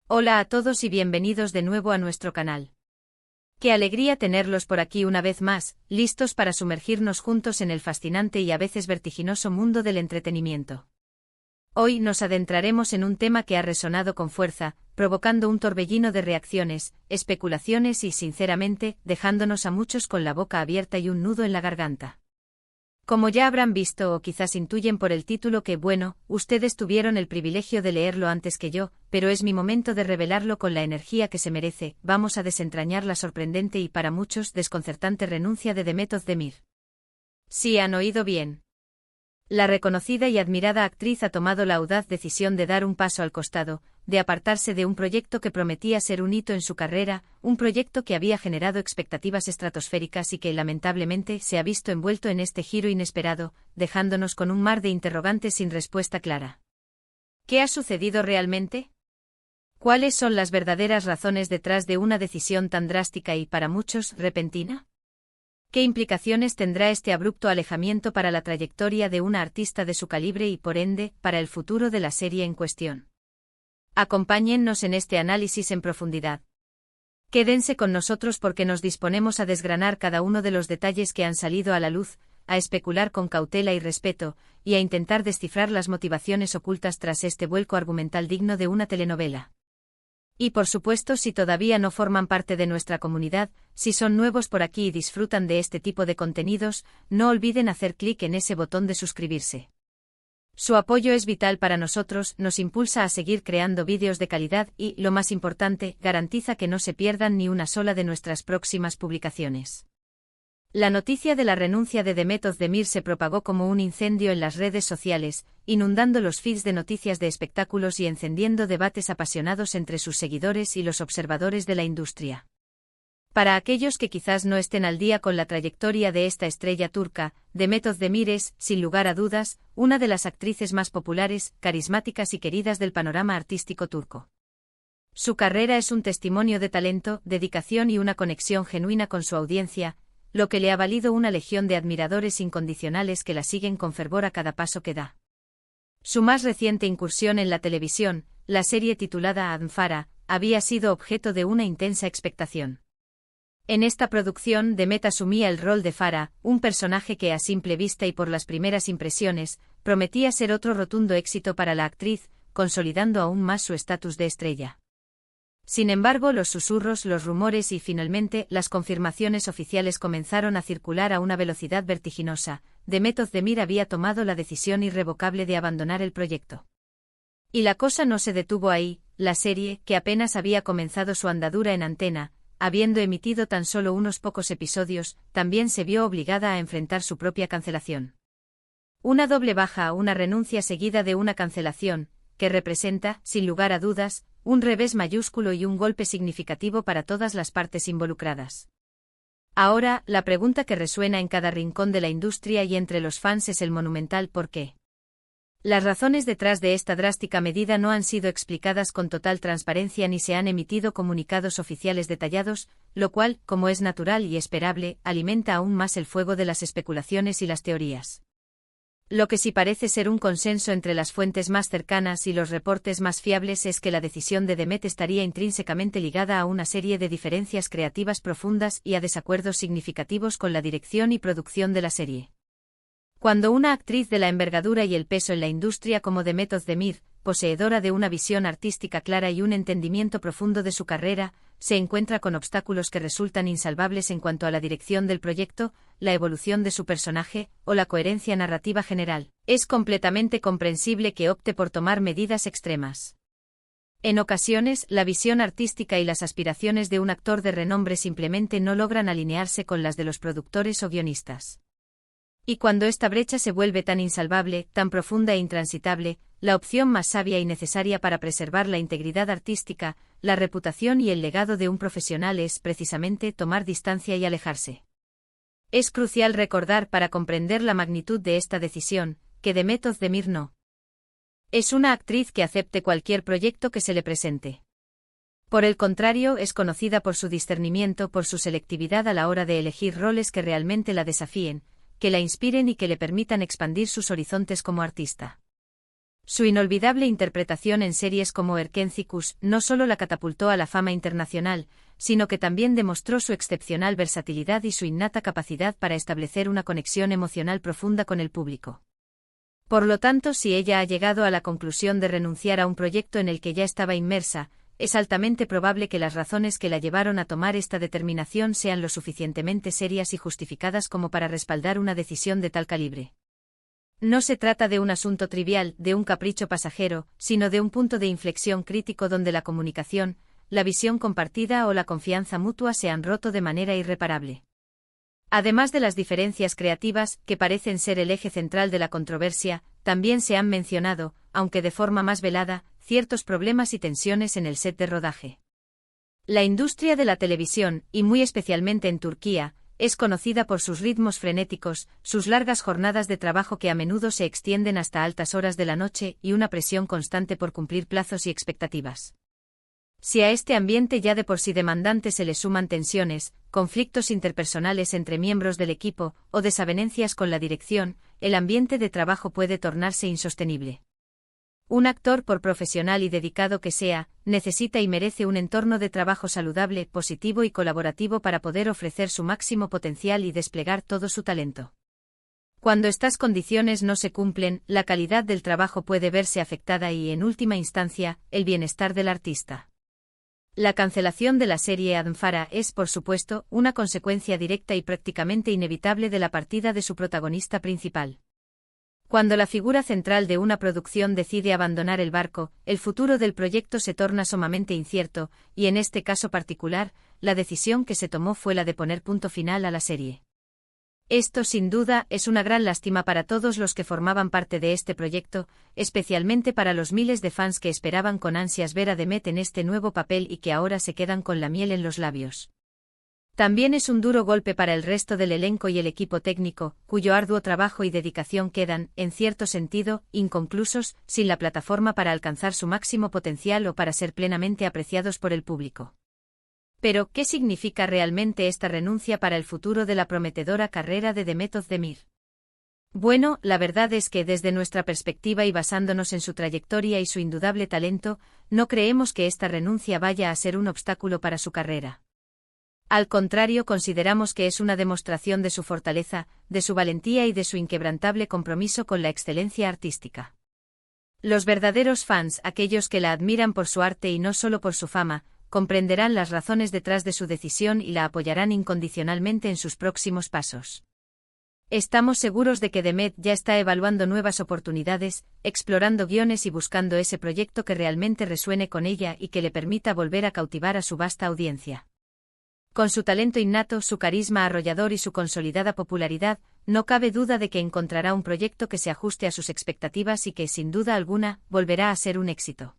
Hola a todos y bienvenidos de nuevo a nuestro canal. Qué alegría tenerlos por aquí una vez más, listos para sumergirnos juntos en el fascinante y a veces vertiginoso mundo del entretenimiento. Hoy nos adentraremos en un tema que ha resonado con fuerza, provocando un torbellino de reacciones, especulaciones y, sinceramente, dejándonos a muchos con la boca abierta y un nudo en la garganta. Como ya habrán visto o quizás intuyen por el título que, bueno, ustedes tuvieron el privilegio de leerlo antes que yo, pero es mi momento de revelarlo con la energía que se merece. Vamos a desentrañar la sorprendente y para muchos desconcertante renuncia de Demet Özdemir. Sí, han oído bien. La reconocida y admirada actriz ha tomado la audaz decisión de dar un paso al costado, de apartarse de un proyecto que prometía ser un hito en su carrera, un proyecto que había generado expectativas estratosféricas y que lamentablemente se ha visto envuelto en este giro inesperado, dejándonos con un mar de interrogantes sin respuesta clara. ¿Qué ha sucedido realmente? ¿Cuáles son las verdaderas razones detrás de una decisión tan drástica y, para muchos, repentina? ¿Qué implicaciones tendrá este abrupto alejamiento para la trayectoria de una artista de su calibre y, por ende, para el futuro de la serie en cuestión? Acompáñennos en este análisis en profundidad. Quédense con nosotros porque nos disponemos a desgranar cada uno de los detalles que han salido a la luz, a especular con cautela y respeto, y a intentar descifrar las motivaciones ocultas tras este vuelco argumental digno de una telenovela. Y por supuesto, si todavía no forman parte de nuestra comunidad, si son nuevos por aquí y disfrutan de este tipo de contenidos, no olviden hacer clic en ese botón de suscribirse. Su apoyo es vital para nosotros, nos impulsa a seguir creando vídeos de calidad y, lo más importante, garantiza que no se pierdan ni una sola de nuestras próximas publicaciones. La noticia de la renuncia de Demet Özdemir se propagó como un incendio en las redes sociales, inundando los feeds de noticias de espectáculos y encendiendo debates apasionados entre sus seguidores y los observadores de la industria. Para aquellos que quizás no estén al día con la trayectoria de esta estrella turca, Demet Özdemir es, sin lugar a dudas, una de las actrices más populares, carismáticas y queridas del panorama artístico turco. Su carrera es un testimonio de talento, dedicación y una conexión genuina con su audiencia, lo que le ha valido una legión de admiradores incondicionales que la siguen con fervor a cada paso que da. Su más reciente incursión en la televisión, la serie titulada Adnfara, había sido objeto de una intensa expectación. En esta producción, Demet asumía el rol de Farah, un personaje que a simple vista y por las primeras impresiones, prometía ser otro rotundo éxito para la actriz, consolidando aún más su estatus de estrella. Sin embargo, los susurros, los rumores y, finalmente, las confirmaciones oficiales comenzaron a circular a una velocidad vertiginosa. Demet Özdemir había tomado la decisión irrevocable de abandonar el proyecto. Y la cosa no se detuvo ahí, la serie, que apenas había comenzado su andadura en antena, habiendo emitido tan solo unos pocos episodios, también se vio obligada a enfrentar su propia cancelación. Una doble baja, una renuncia seguida de una cancelación, que representa, sin lugar a dudas, un revés mayúsculo y un golpe significativo para todas las partes involucradas. Ahora, la pregunta que resuena en cada rincón de la industria y entre los fans es el monumental ¿por qué? Las razones detrás de esta drástica medida no han sido explicadas con total transparencia ni se han emitido comunicados oficiales detallados, lo cual, como es natural y esperable, alimenta aún más el fuego de las especulaciones y las teorías. Lo que sí parece ser un consenso entre las fuentes más cercanas y los reportes más fiables es que la decisión de Demet estaría intrínsecamente ligada a una serie de diferencias creativas profundas y a desacuerdos significativos con la dirección y producción de la serie. Cuando una actriz de la envergadura y el peso en la industria como Demet Özdemir, poseedora de una visión artística clara y un entendimiento profundo de su carrera, se encuentra con obstáculos que resultan insalvables en cuanto a la dirección del proyecto, la evolución de su personaje, o la coherencia narrativa general, es completamente comprensible que opte por tomar medidas extremas. En ocasiones, la visión artística y las aspiraciones de un actor de renombre simplemente no logran alinearse con las de los productores o guionistas. Y cuando esta brecha se vuelve tan insalvable, tan profunda e intransitable, la opción más sabia y necesaria para preservar la integridad artística, la reputación y el legado de un profesional es, precisamente, tomar distancia y alejarse. Es crucial recordar para comprender la magnitud de esta decisión, que Demet Özdemir no es una actriz que acepte cualquier proyecto que se le presente. Por el contrario, es conocida por su discernimiento, por su selectividad a la hora de elegir roles que realmente la desafíen, que la inspiren y que le permitan expandir sus horizontes como artista. Su inolvidable interpretación en series como Erkencicus no solo la catapultó a la fama internacional, sino que también demostró su excepcional versatilidad y su innata capacidad para establecer una conexión emocional profunda con el público. Por lo tanto, si ella ha llegado a la conclusión de renunciar a un proyecto en el que ya estaba inmersa, es altamente probable que las razones que la llevaron a tomar esta determinación sean lo suficientemente serias y justificadas como para respaldar una decisión de tal calibre. No se trata de un asunto trivial, de un capricho pasajero, sino de un punto de inflexión crítico donde la comunicación, la visión compartida o la confianza mutua se han roto de manera irreparable. Además de las diferencias creativas, que parecen ser el eje central de la controversia, también se han mencionado, aunque de forma más velada, ciertos problemas y tensiones en el set de rodaje. La industria de la televisión, y muy especialmente en Turquía, es conocida por sus ritmos frenéticos, sus largas jornadas de trabajo que a menudo se extienden hasta altas horas de la noche y una presión constante por cumplir plazos y expectativas. Si a este ambiente ya de por sí demandante se le suman tensiones, conflictos interpersonales entre miembros del equipo o desavenencias con la dirección, el ambiente de trabajo puede tornarse insostenible. Un actor, por profesional y dedicado que sea, necesita y merece un entorno de trabajo saludable, positivo y colaborativo para poder ofrecer su máximo potencial y desplegar todo su talento. Cuando estas condiciones no se cumplen, la calidad del trabajo puede verse afectada y, en última instancia, el bienestar del artista. La cancelación de la serie Adnfara es, por supuesto, una consecuencia directa y prácticamente inevitable de la partida de su protagonista principal. Cuando la figura central de una producción decide abandonar el barco, el futuro del proyecto se torna sumamente incierto, y en este caso particular, la decisión que se tomó fue la de poner punto final a la serie. Esto, sin duda, es una gran lástima para todos los que formaban parte de este proyecto, especialmente para los miles de fans que esperaban con ansias ver a Demet en este nuevo papel y que ahora se quedan con la miel en los labios. También es un duro golpe para el resto del elenco y el equipo técnico, cuyo arduo trabajo y dedicación quedan, en cierto sentido, inconclusos, sin la plataforma para alcanzar su máximo potencial o para ser plenamente apreciados por el público. Pero, ¿qué significa realmente esta renuncia para el futuro de la prometedora carrera de Demet Özdemir? Bueno, la verdad es que desde nuestra perspectiva y basándonos en su trayectoria y su indudable talento, no creemos que esta renuncia vaya a ser un obstáculo para su carrera. Al contrario, consideramos que es una demostración de su fortaleza, de su valentía y de su inquebrantable compromiso con la excelencia artística. Los verdaderos fans, aquellos que la admiran por su arte y no solo por su fama, comprenderán las razones detrás de su decisión y la apoyarán incondicionalmente en sus próximos pasos. Estamos seguros de que Demet ya está evaluando nuevas oportunidades, explorando guiones y buscando ese proyecto que realmente resuene con ella y que le permita volver a cautivar a su vasta audiencia. Con su talento innato, su carisma arrollador y su consolidada popularidad, no cabe duda de que encontrará un proyecto que se ajuste a sus expectativas y que, sin duda alguna, volverá a ser un éxito.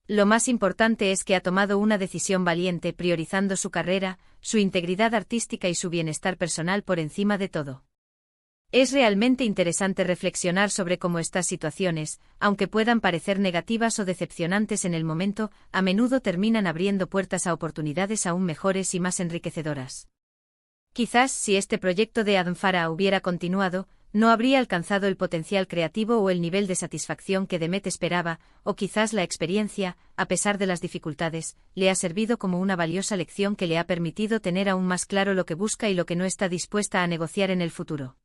Lo más importante es que ha tomado una decisión valiente, priorizando su carrera, su integridad artística y su bienestar personal por encima de todo. Es realmente interesante reflexionar sobre cómo estas situaciones, aunque puedan parecer negativas o decepcionantes en el momento, a menudo terminan abriendo puertas a oportunidades aún mejores y más enriquecedoras. Quizás, si este proyecto de Adnfara hubiera continuado, no habría alcanzado el potencial creativo o el nivel de satisfacción que Demet esperaba, o quizás la experiencia, a pesar de las dificultades, le ha servido como una valiosa lección que le ha permitido tener aún más claro lo que busca y lo que no está dispuesta a negociar en el futuro.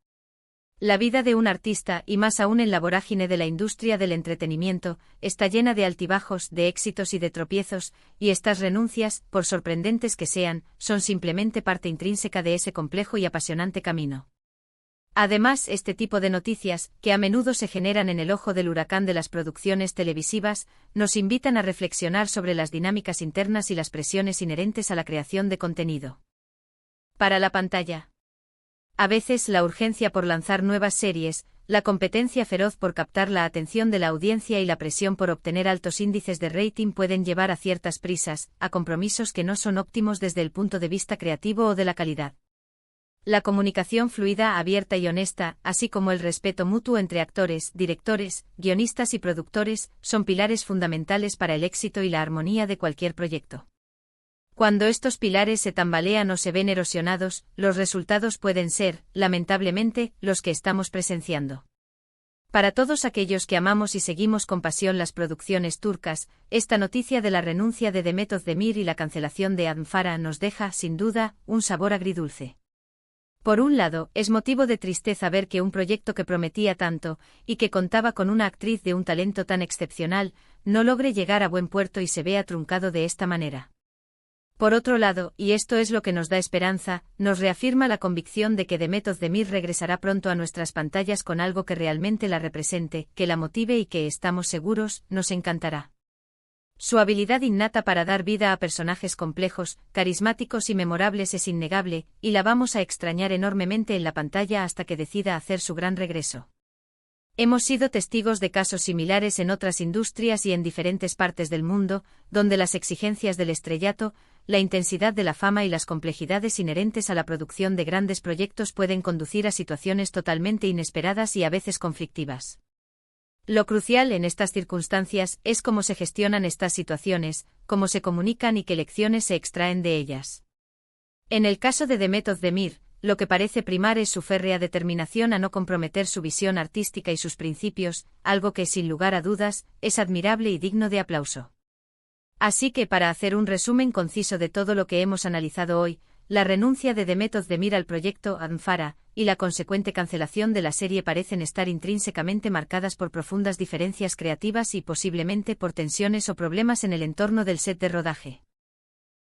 La vida de un artista, y más aún en la vorágine de la industria del entretenimiento, está llena de altibajos, de éxitos y de tropiezos, y estas renuncias, por sorprendentes que sean, son simplemente parte intrínseca de ese complejo y apasionante camino. Además, este tipo de noticias, que a menudo se generan en el ojo del huracán de las producciones televisivas, nos invitan a reflexionar sobre las dinámicas internas y las presiones inherentes a la creación de contenido para la pantalla. A veces la urgencia por lanzar nuevas series, la competencia feroz por captar la atención de la audiencia y la presión por obtener altos índices de rating pueden llevar a ciertas prisas, a compromisos que no son óptimos desde el punto de vista creativo o de la calidad. La comunicación fluida, abierta y honesta, así como el respeto mutuo entre actores, directores, guionistas y productores, son pilares fundamentales para el éxito y la armonía de cualquier proyecto. Cuando estos pilares se tambalean o se ven erosionados, los resultados pueden ser, lamentablemente, los que estamos presenciando. Para todos aquellos que amamos y seguimos con pasión las producciones turcas, esta noticia de la renuncia de Demet Özdemir y la cancelación de Anfara nos deja, sin duda, un sabor agridulce. Por un lado, es motivo de tristeza ver que un proyecto que prometía tanto, y que contaba con una actriz de un talento tan excepcional, no logre llegar a buen puerto y se vea truncado de esta manera. Por otro lado, y esto es lo que nos da esperanza, nos reafirma la convicción de que Demet Özdemir regresará pronto a nuestras pantallas con algo que realmente la represente, que la motive y que, estamos seguros, nos encantará. Su habilidad innata para dar vida a personajes complejos, carismáticos y memorables es innegable, y la vamos a extrañar enormemente en la pantalla hasta que decida hacer su gran regreso. Hemos sido testigos de casos similares en otras industrias y en diferentes partes del mundo, donde las exigencias del estrellato, la intensidad de la fama y las complejidades inherentes a la producción de grandes proyectos pueden conducir a situaciones totalmente inesperadas y a veces conflictivas. Lo crucial en estas circunstancias es cómo se gestionan estas situaciones, cómo se comunican y qué lecciones se extraen de ellas. En el caso de Demet Özdemir, lo que parece primar es su férrea determinación a no comprometer su visión artística y sus principios, algo que, sin lugar a dudas, es admirable y digno de aplauso. Así que, para hacer un resumen conciso de todo lo que hemos analizado hoy, la renuncia de Demet Özdemir al proyecto Anfara y la consecuente cancelación de la serie parecen estar intrínsecamente marcadas por profundas diferencias creativas y posiblemente por tensiones o problemas en el entorno del set de rodaje.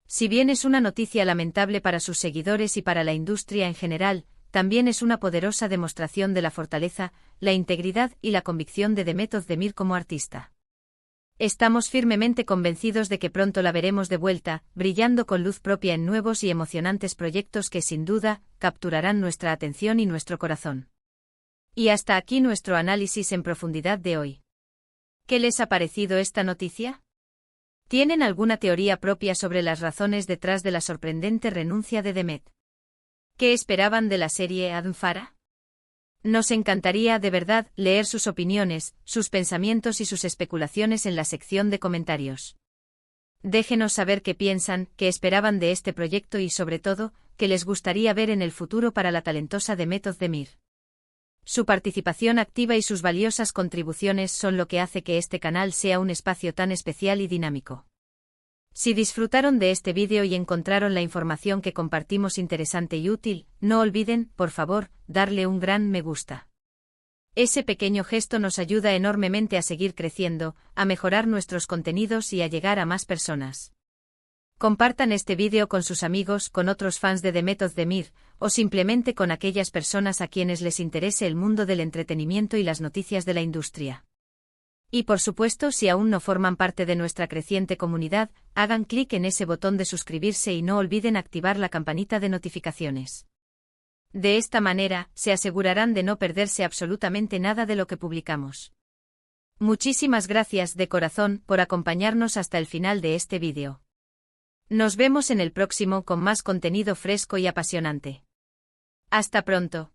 Si bien es una noticia lamentable para sus seguidores y para la industria en general, también es una poderosa demostración de la fortaleza, la integridad y la convicción de Demet Özdemir como artista. Estamos firmemente convencidos de que pronto la veremos de vuelta, brillando con luz propia en nuevos y emocionantes proyectos que sin duda capturarán nuestra atención y nuestro corazón. Y hasta aquí nuestro análisis en profundidad de hoy. ¿Qué les ha parecido esta noticia? ¿Tienen alguna teoría propia sobre las razones detrás de la sorprendente renuncia de Demet? ¿Qué esperaban de la serie Anfara? Nos encantaría, de verdad, leer sus opiniones, sus pensamientos y sus especulaciones en la sección de comentarios. Déjenos saber qué piensan, qué esperaban de este proyecto y, sobre todo, qué les gustaría ver en el futuro para la talentosa Demet Özdemir. Su participación activa y sus valiosas contribuciones son lo que hace que este canal sea un espacio tan especial y dinámico. Si disfrutaron de este vídeo y encontraron la información que compartimos interesante y útil, no olviden, por favor, darle un gran me gusta. Ese pequeño gesto nos ayuda enormemente a seguir creciendo, a mejorar nuestros contenidos y a llegar a más personas. Compartan este vídeo con sus amigos, con otros fans de Demet Özdemir, o simplemente con aquellas personas a quienes les interese el mundo del entretenimiento y las noticias de la industria. Y por supuesto, si aún no forman parte de nuestra creciente comunidad, hagan clic en ese botón de suscribirse y no olviden activar la campanita de notificaciones. De esta manera, se asegurarán de no perderse absolutamente nada de lo que publicamos. Muchísimas gracias de corazón por acompañarnos hasta el final de este vídeo. Nos vemos en el próximo con más contenido fresco y apasionante. Hasta pronto.